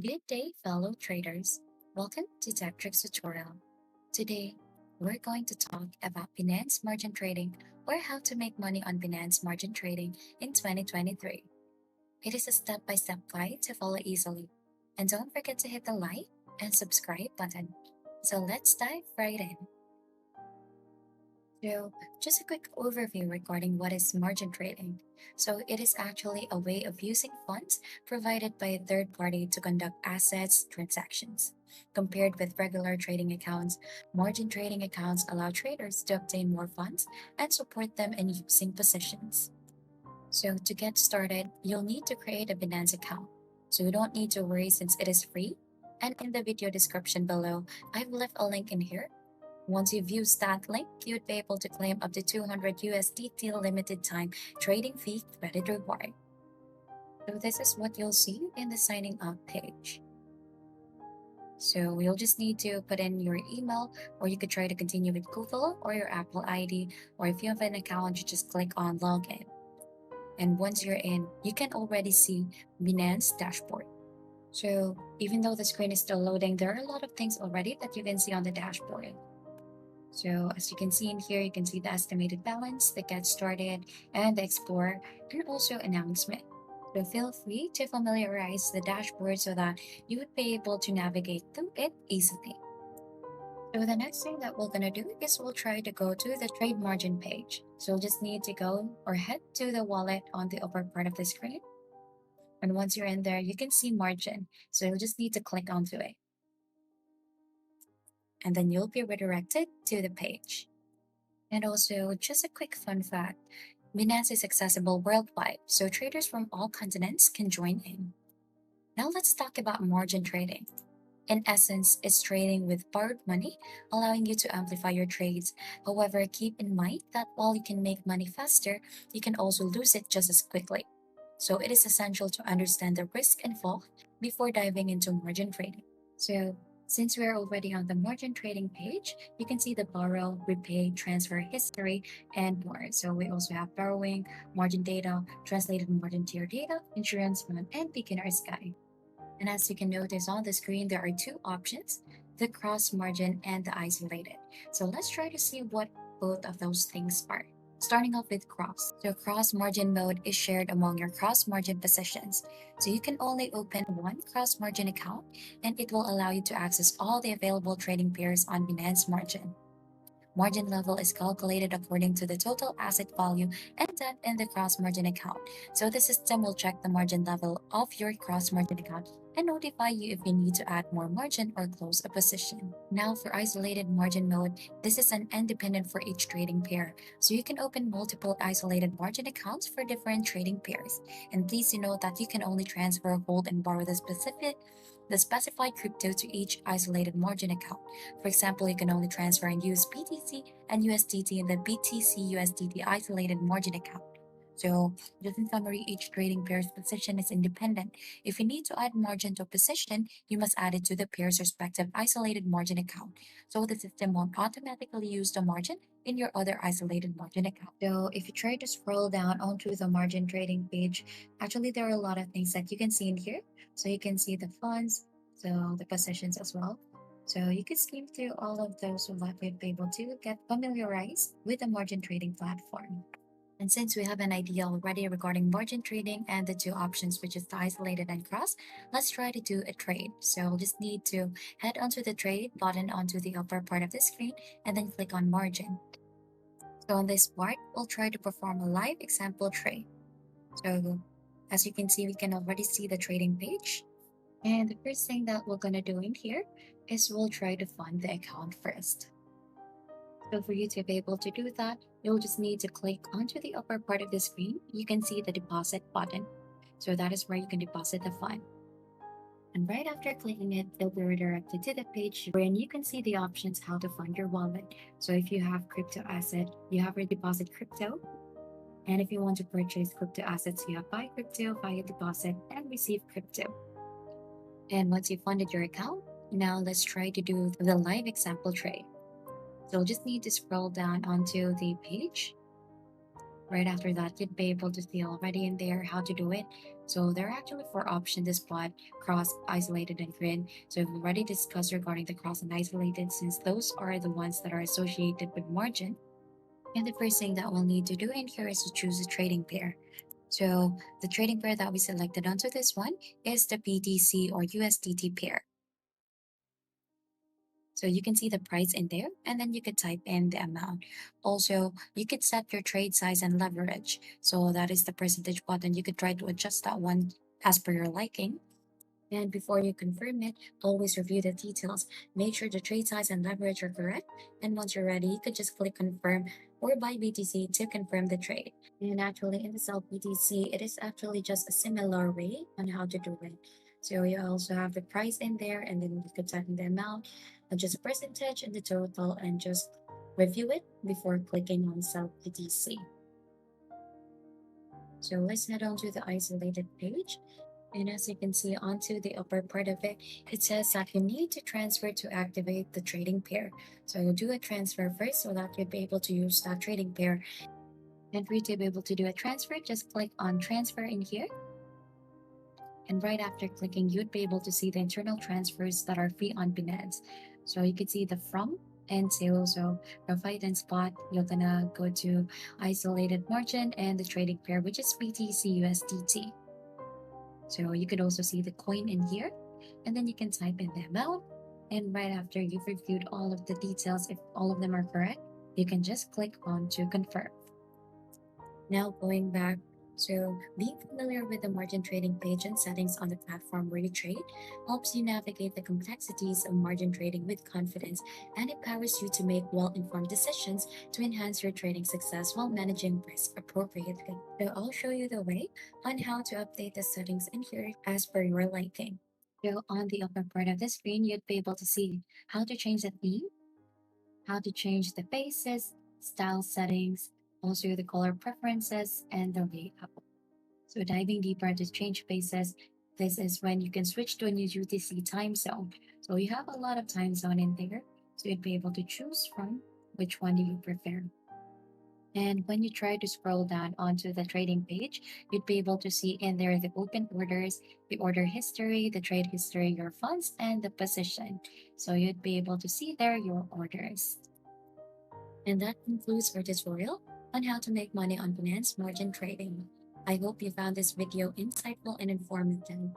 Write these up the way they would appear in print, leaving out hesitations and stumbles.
Good day, fellow traders. Welcome to Tech Tricks tutorial. Today, we're going to talk about Binance margin trading or how to make money on Binance margin trading in 2023. It is a step-by-step guide to follow easily. And don't forget to hit the like and subscribe button. So let's dive right in. So, just a quick overview regarding what is margin trading. So, it is actually a way of using funds provided by a third party to conduct assets transactions. Compared with regular trading accounts, margin trading accounts allow traders to obtain more funds and support them in using positions. So, to get started, you'll need to create a Binance account. So, you don't need to worry since it is free. And in the video description below, I've left a link in here. Once you've used that link, you'd be able to claim up to 200 USDT limited time trading fee credit reward. So this is what you'll see in the signing up page. So you'll just need to put in your email, or you could try to continue with Google or your Apple ID, or if you have an account, you just click on login. And once you're in, you can already see Binance dashboard. So even though the screen is still loading, there are a lot of things already that you can see on the dashboard. So as you can see in here, you can see the estimated balance, the get started, and the explorer, and also announcement. So feel free to familiarize the dashboard so that you would be able to navigate through it easily. So the next thing that we're going to do is we'll try to go to the trade margin page. So you'll just need to go or head to the wallet on the upper part of the screen. And once you're in there, you can see margin. So you'll just need to click onto it. And then you'll be redirected to the page. And also, just a quick fun fact, Binance is accessible worldwide, so traders from all continents can join in. Now let's talk about margin trading. In essence, it's trading with borrowed money, allowing you to amplify your trades. However, keep in mind that while you can make money faster, you can also lose it just as quickly. So it is essential to understand the risk involved before diving into margin trading. So since we're already on the margin trading page, you can see the borrow, repay, transfer history, and more. So we also have borrowing, margin data, translated margin tier data, insurance fund, and beginner's guide. And as you can notice on the screen, there are two options, the cross margin and the isolated. So let's try to see what both of those things are. Starting off with cross. So cross margin mode is shared among your cross margin positions. So you can only open one cross margin account and it will allow you to access all the available trading pairs on Binance margin. Margin level is calculated according to the total asset value and that in the cross margin account. So the system will check the margin level of your cross margin account and notify you if you need to add more margin or close a position. Now for isolated margin mode, this is an independent for each trading pair. So you can open multiple isolated margin accounts for different trading pairs. And please note that you can only transfer, hold, and borrow the specified crypto to each isolated margin account. For example, you can only transfer and use BTC and USDT in the BTC USDT isolated margin account. So, just in summary, each trading pair's position is independent. If you need to add margin to a position, you must add it to the pair's respective isolated margin account. So the system won't automatically use the margin in your other isolated margin account. So if you try to scroll down onto the margin trading page, actually there are a lot of things that you can see in here. So you can see the funds, so the positions as well. So you can skim through all of those so that you'd be able to get familiarized with the margin trading platform. And since we have an idea already regarding margin trading and the two options, which is the isolated and cross, let's try to do a trade. So we'll just need to head onto the trade button onto the upper part of the screen and then click on margin. So on this part, we'll try to perform a live example trade. So as you can see, we can already see the trading page. And the first thing that we're going to do in here is we'll try to fund the account first. So for you to be able to do that, you'll just need to click onto the upper part of the screen. You can see the deposit button. So that is where you can deposit the fund. And right after clicking it, you'll be redirected to the page wherein you can see the options how to fund your wallet. So if you have crypto asset, you have your deposit crypto. And if you want to purchase crypto assets, you have buy crypto, buy a deposit, and receive crypto. And once you funded your account, now let's try to do the live example trade. So you'll just need to scroll down onto the page. Right after that, you'd be able to see already in there how to do it. So there are actually four options: the spot, cross, isolated, and grid. So we've already discussed regarding the cross and isolated, since those are the ones that are associated with margin. And the first thing that we'll need to do in here is to choose a trading pair. So the trading pair that we selected onto this one is the BTC or USDT pair. So you can see the price in there, and then you could type in the amount. Also, you could set your trade size and leverage. So that is the percentage button. You could try to adjust that one as per your liking. And before you confirm it, always review the details. Make sure the trade size and leverage are correct. And once you're ready, you could just click confirm or buy BTC to confirm the trade. And actually, in the sell BTC, it is actually just a similar way on how to do it. So you also have the price in there, and then you could type in the amount, adjust the percentage and the total, and just review it before clicking on sell BTC. So let's head on to the isolated page. And as you can see onto the upper part of it, it says that you need to transfer to activate the trading pair. So you'll do a transfer first so that you'd be able to use that trading pair. And for you to be able to do a transfer, just click on transfer in here. And right after clicking, you'd be able to see the internal transfers that are free on Binance. So you could see the from and to. So Rebate and spot, you're gonna go to isolated margin and the trading pair, which is BTC USDT. So you could also see the coin in here, and then you can type in the amount. And right after you've reviewed all of the details, if all of them are correct, you can just click on to confirm. Now going back, so being familiar with the margin trading page and settings on the platform where you trade helps you navigate the complexities of margin trading with confidence and empowers you to make well-informed decisions to enhance your trading success while managing risk appropriately. So I'll show you the way on how to update the settings in here as per your liking. So on the upper part of the screen, you'd be able to see how to change the theme, how to change the faces, style settings, also the color preferences, and the layout. So diving deeper into change faces, this is when you can switch to a new UTC time zone. So you have a lot of time zone in there, so you'd be able to choose from which one do you prefer. And when you try to scroll down onto the trading page, you'd be able to see in there the open orders, the order history, the trade history, your funds, and the position. So you'd be able to see there your orders. And that concludes our tutorial on how to make money on Binance margin trading. I hope you found this video insightful and informative.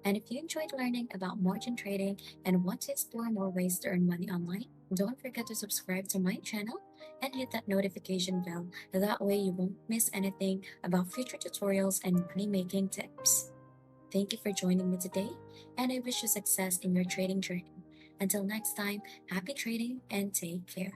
And if you enjoyed learning about margin trading and want to explore more ways to earn money online, don't forget to subscribe to my channel and hit that notification bell. That way you won't miss anything about future tutorials and money making tips. Thank you for joining me today, and I wish you success in your trading journey. Until next time, happy trading and take care.